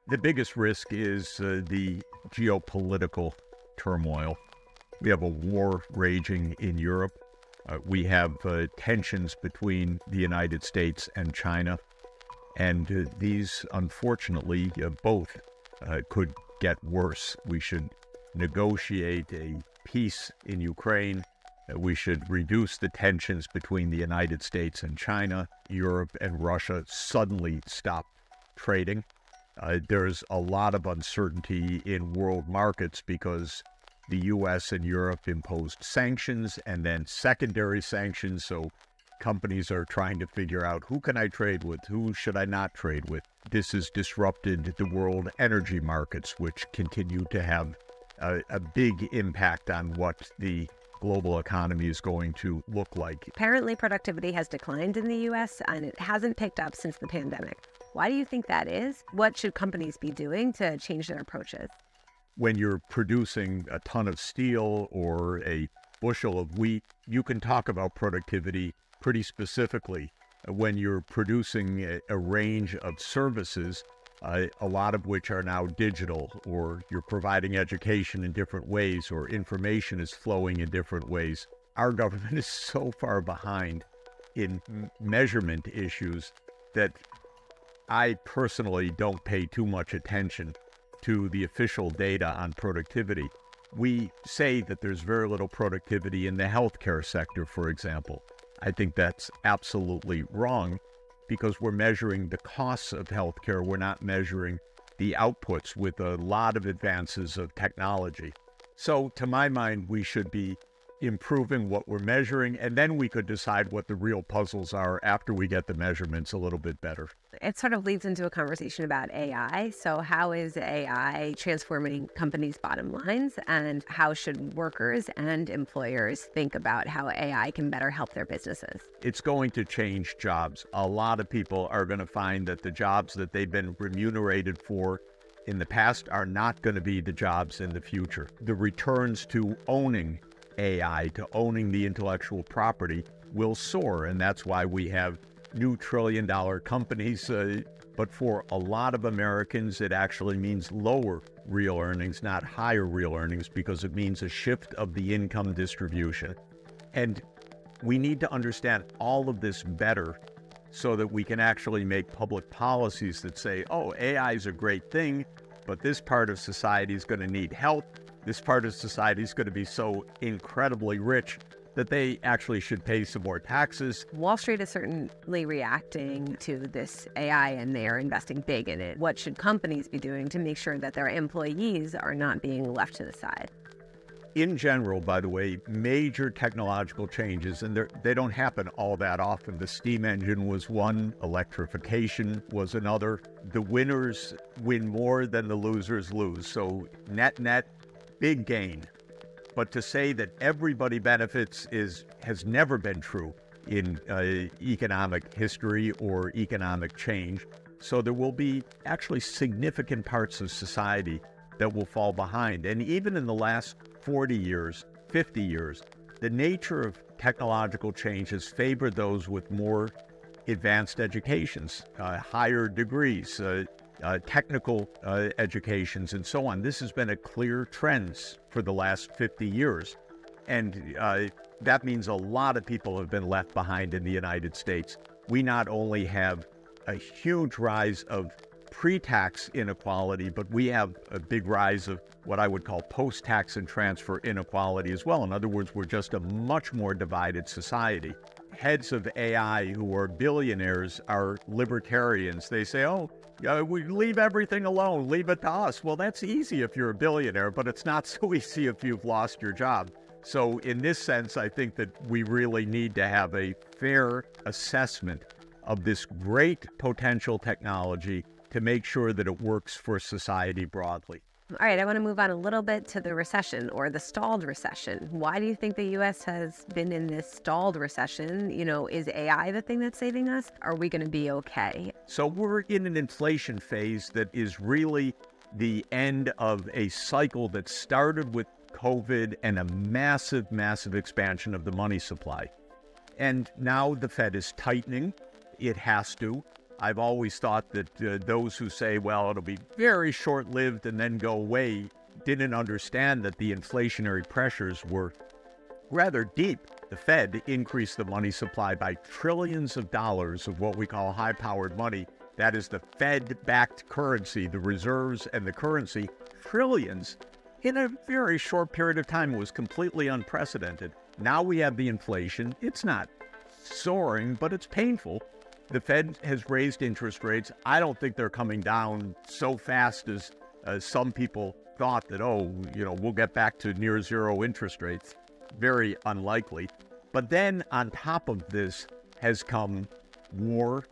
The biggest risk is the geopolitical turmoil. We have a war raging in Europe. We have tensions between the United States and China. And these, unfortunately, both could get worse. We should negotiate a peace in Ukraine. We should reduce the tensions between the United States and China. Europe and Russia suddenly stop trading. There's a lot of uncertainty in world markets because the U.S. and Europe imposed sanctions and then secondary sanctions. So companies are trying to figure out, who can I trade with? Who should I not trade with? This has disrupted the world energy markets, which continue to have a big impact on what the global economy is going to look like. Apparently, productivity has declined in the U.S. and it hasn't picked up since the pandemic. Why do you think that is? What should companies be doing to change their approaches? When you're producing a ton of steel or a bushel of wheat, you can talk about productivity pretty specifically. When you're producing a range of services, a lot of which are now digital, or you're providing education in different ways, or information is flowing in different ways. Our government is so far behind in measurement issues that I personally don't pay too much attention to the official data on productivity. We say that there's very little productivity in the healthcare sector, for example. I think that's absolutely wrong, because we're measuring the costs of healthcare. We're not measuring the outputs with a lot of advances of technology. So to my mind, we should be improving what we're measuring, and then we could decide what the real puzzles are after we get the measurements a little bit better. It sort of leads into a conversation about AI. So how is AI transforming companies' bottom lines, and how should workers and employers think about how AI can better help their businesses? It's going to change jobs. A lot of people are going to find that the jobs that they've been remunerated for in the past are not going to be the jobs in the future. The returns to owning AI, to owning the intellectual property, will soar, and that's why we have new trillion-dollar companies. But for a lot of Americans, it actually means lower real earnings, not higher real earnings, because it means a shift of the income distribution. And we need to understand all of this better so that we can actually make public policies that say, oh, AI is a great thing, but this part of society is going to need help. This part of society is going to be so incredibly rich that they actually should pay some more taxes. Wall Street is certainly reacting to this AI, and they are investing big in it. What should companies be doing to make sure that their employees are not being left to the side? In general, by the way, major technological changes, and they don't happen all that often. The steam engine was one, electrification was another. The winners win more than the losers lose. So net, big gain. But to say that everybody benefits has never been true in economic history or economic change. So there will be actually significant parts of society that will fall behind. And even in the last 40 years, 50 years, the nature of technological change has favored those with more advanced educations, higher degrees, technical educations, and so on. This has been a clear trend for the last 50 years. And that means a lot of people have been left behind in the United States. We not only have a huge rise of pre-tax inequality, but we have a big rise of what I would call post-tax and transfer inequality as well. In other words, we're just a much more divided society. Heads of AI who are billionaires are libertarians. They say, oh, we leave everything alone, leave it to us. Well, that's easy if you're a billionaire, but it's not so easy if you've lost your job. So in this sense, I think that we really need to have a fair assessment of this great potential technology to make sure that it works for society broadly. All right, I want to move on a little bit to the recession, or the stalled recession. Why do you think the U.S. has been in this stalled recession? Is AI the thing that's saving us? Are we going to be okay? So we're in an inflation phase that is really the end of a cycle that started with COVID and a massive expansion of the money supply. And now the Fed is tightening. It has to. I've always thought that those who say, well, it'll be very short-lived and then go away, didn't understand that the inflationary pressures were rather deep. The Fed increased the money supply by trillions of dollars of what we call high-powered money. That is the Fed-backed currency, the reserves and the currency, trillions in a very short period of time. It was completely unprecedented. Now we have the inflation. It's not soaring, but it's painful. The Fed has raised interest rates. I don't think they're coming down so fast as some people thought that, we'll get back to near zero interest rates. Very unlikely. But then on top of this has come war,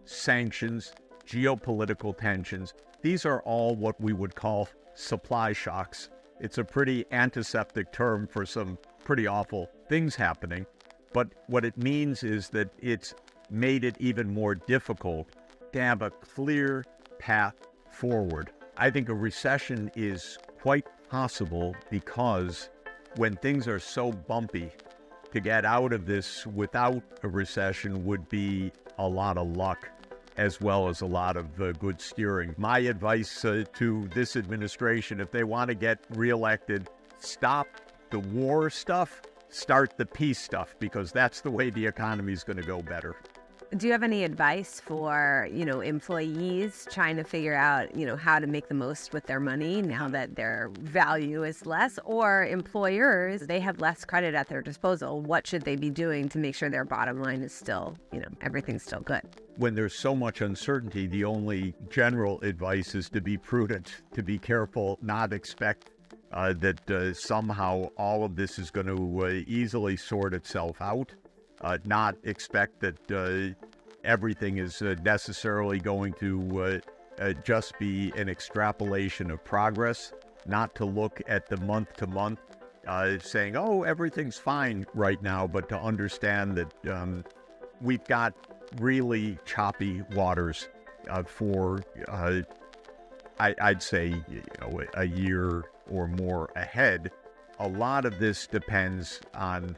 sanctions, geopolitical tensions. These are all what we would call supply shocks. It's a pretty antiseptic term for some pretty awful things happening. But what it means is that it's made it even more difficult to have a clear path forward. I think a recession is quite possible because when things are so bumpy, to get out of this without a recession would be a lot of luck as well as a lot of good steering. My advice to this administration, if they want to get reelected, stop the war stuff, start the peace stuff, because that's the way the economy is going to go better. Do you have any advice for, employees trying to figure out, how to make the most with their money now that their value is less, or employers, they have less credit at their disposal? What should they be doing to make sure their bottom line is still, everything's still good? When there's so much uncertainty, the only general advice is to be prudent, to be careful, not expect that somehow all of this is going to easily sort itself out. Not expect that everything is necessarily going to just be an extrapolation of progress, not to look at the month to month saying, everything's fine right now, but to understand that we've got really choppy waters for, I'd say, a year or more ahead. A lot of this depends on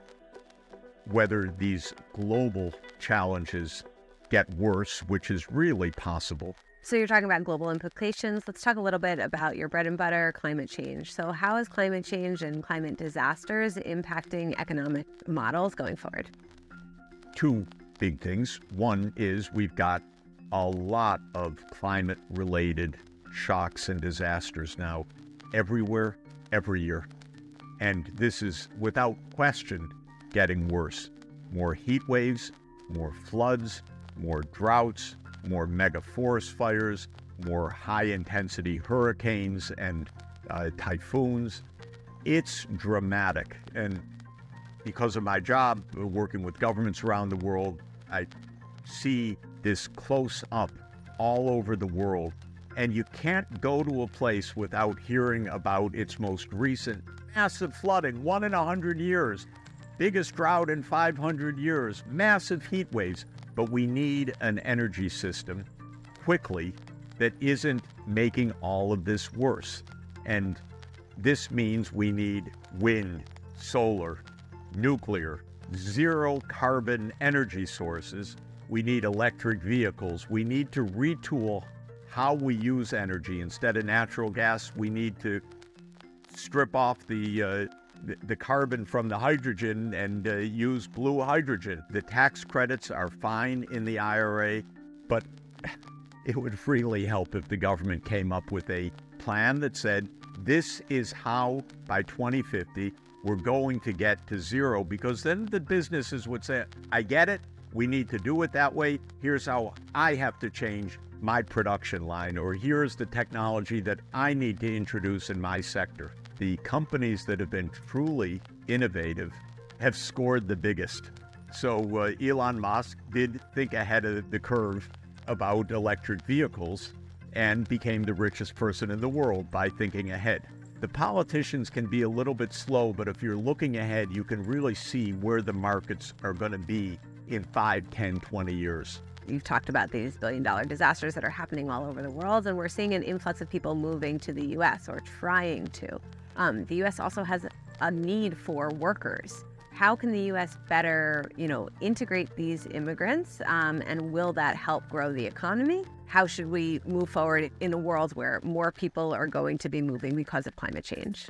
whether these global challenges get worse, which is really possible. So you're talking about global implications. Let's talk a little bit about your bread and butter, climate change. So how is climate change and climate disasters impacting economic models going forward? Two big things. One is we've got a lot of climate-related shocks and disasters now everywhere, every year. And this is, without question, getting worse. More heat waves, more floods, more droughts, more mega forest fires, more high-intensity hurricanes and typhoons. It's dramatic. And because of my job, working with governments around the world, I see this close up all over the world. And you can't go to a place without hearing about its most recent massive flooding, 1 in 100 years, biggest drought in 500 years, massive heat waves. But we need an energy system quickly that isn't making all of this worse. And this means we need wind, solar, nuclear, zero carbon energy sources. We need electric vehicles. We need to retool how we use energy. Instead of natural gas, we need to strip off the carbon from the hydrogen and use blue hydrogen. The tax credits are fine in the IRA, but it would really help if the government came up with a plan that said, this is how by 2050 we're going to get to zero, because then the businesses would say, I get it, we need to do it that way, here's how I have to change my production line, or here's the technology that I need to introduce in my sector. The companies that have been truly innovative have scored the biggest. So Elon Musk did think ahead of the curve about electric vehicles and became the richest person in the world by thinking ahead. The politicians can be a little bit slow, but if you're looking ahead, you can really see where the markets are going to be in 5, 10, 20 years. You've talked about these billion-dollar disasters that are happening all over the world, and we're seeing an influx of people moving to the U.S. or trying to. The U.S. also has a need for workers. How can the U.S. better, integrate these immigrants, and will that help grow the economy? How should we move forward in a world where more people are going to be moving because of climate change?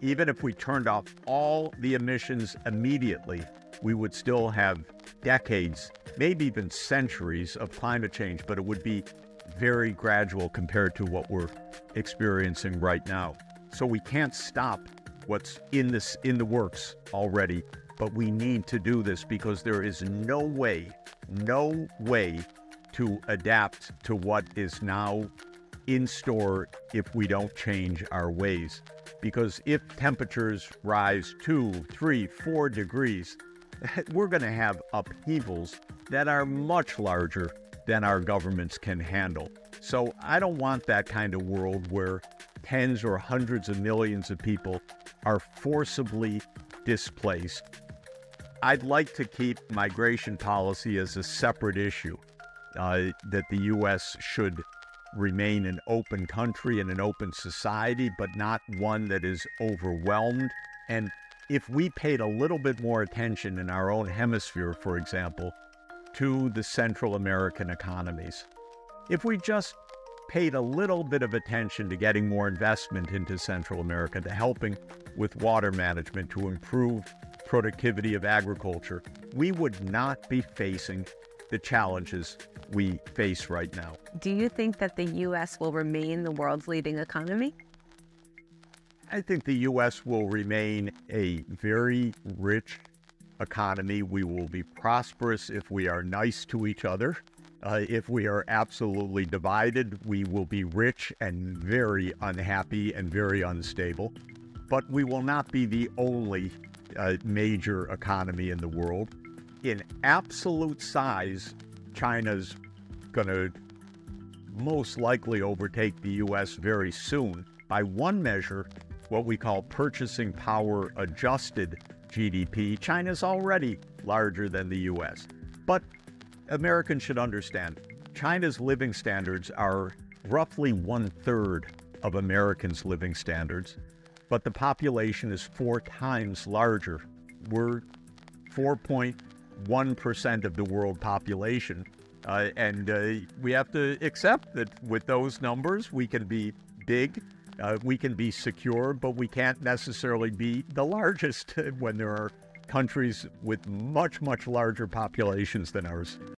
Even if we turned off all the emissions immediately, we would still have decades, maybe even centuries of climate change, but it would be very gradual compared to what we're experiencing right now. So we can't stop what's in the works already, but we need to do this because there is no way to adapt to what is now in store if we don't change our ways. Because if temperatures rise 2, 3, 4 degrees, we're going to have upheavals that are much larger than our governments can handle. So I don't want that kind of world where tens or hundreds of millions of people are forcibly displaced. I'd like to keep migration policy as a separate issue, that the U.S. should remain an open country and an open society, but not one that is overwhelmed. And if we paid a little bit more attention in our own hemisphere, for example, to the Central American economies, if we just paid a little bit of attention to getting more investment into Central America, to helping with water management, to improve productivity of agriculture, we would not be facing the challenges we face right now. Do you think that the U.S. will remain the world's leading economy? I think the U.S. will remain a very rich economy. We will be prosperous if we are nice to each other. If we are absolutely divided, we will be rich and very unhappy and very unstable. But we will not be the only major economy in the world. In absolute size, China's going to most likely overtake the U.S. very soon. By one measure, what we call purchasing power adjusted GDP, China's already larger than the U.S. But Americans should understand, China's living standards are roughly 1/3 of Americans' living standards, but the population is 4 times larger. We're 4.1% of the world population, and we have to accept that with those numbers, we can be big, we can be secure, but we can't necessarily be the largest when there are countries with much, much larger populations than ours.